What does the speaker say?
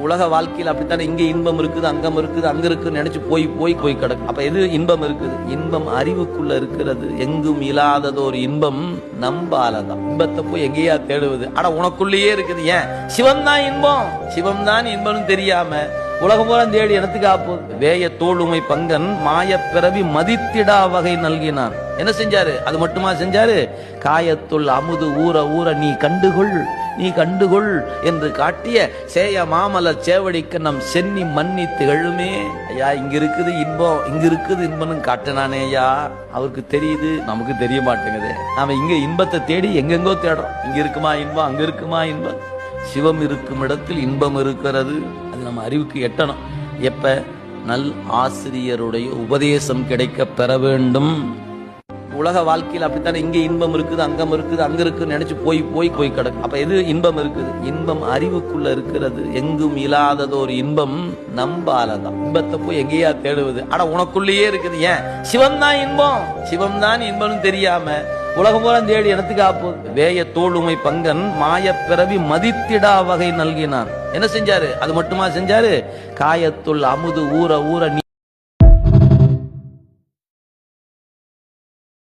உலக வாழ்க்கையில் அப்படித்தானே, இங்கே இன்பம் இருக்குது, அங்கம் இருக்குது, அங்க இருக்குன்னு நினைச்சு போய் போய் போய் கிடக்கு. அப்ப எது இன்பம் இருக்குது? இன்பம் அறிவுக்குள்ள இருக்கிறது. எங்கும் இல்லாததோர் இன்பம் நம்பாலதான். இன்பத்தை போய் எங்கேயா தேடுவது? ஆனா உனக்குள்ளேயே இருக்குது. ஏன்? சிவம் தான் இன்பம், சிவம் தான் இன்பம்னு தெரியாம உலகம் பூரா தேடி இடத்துக்கு ஆப்போது. வேய தோளுமை பங்கன் மாய பிறவி மதித்திடா வகை நல்கினான். என்ன செஞ்சாரு? அது மட்டுமா செஞ்சாரு? காயத்துள் அமுது ஊற ஊற நீ கண்டுகொள், நீ கண்டுகொள் என்று காட்டிய சேய மாமலர் சேவடிக்கு நம் சென்னி மன்னி திகழுமே. ஐயா, இங்க இருக்குது இன்பம், இங்க இருக்குது இன்பம்னு காட்டினானே ஐயா. அவருக்கு தெரியுது, நமக்கு தெரிய மாட்டேங்குது. நாம இங்க இன்பத்தை தேடி எங்கெங்கோ தேடுறோம். இங்க இருக்குமா இன்பம், அங்க இருக்குமா இன்பம்? சிவம் இருக்கும் இடத்தில் இன்பம் இருக்கிறது. அது நம்ம அறிவுக்கு எட்டணும். எப்ப? நல் ஆசிரியருடைய உபதேசம் கிடைக்க பெற வேண்டும். உலக வாழ்க்கையில் அப்படித்தானே, இங்கே இன்பம் இருக்குது, அங்கம் இருக்குது, அங்க இருக்குன்னு நினைச்சு போய் போய் போய் கிடக்கு. அப்ப எது இன்பம் இருக்குது? இன்பம் அறிவுக்குள்ள இருக்கிறது. எங்கும் இல்லாததோர் இன்பம் நம்பாலதான். இன்பத்தை போய் எங்கேயா தேடுவது? ஆனா உனக்குள்ளேயே இருக்குது. ஏன்? சிவம் தான் இன்பம், சிவம் தான் இன்பம்னு தெரியாம உலகம் பூரா தேடி இடத்துக்கு ஆப்போது. வேய தோளுமை பங்கன் மாய பிறவி மதித்திடா வகை நல்கினான். என்ன செஞ்சாரு? அது மட்டுமா செஞ்சாரு? காயத்துள் அமுது ஊற ஊற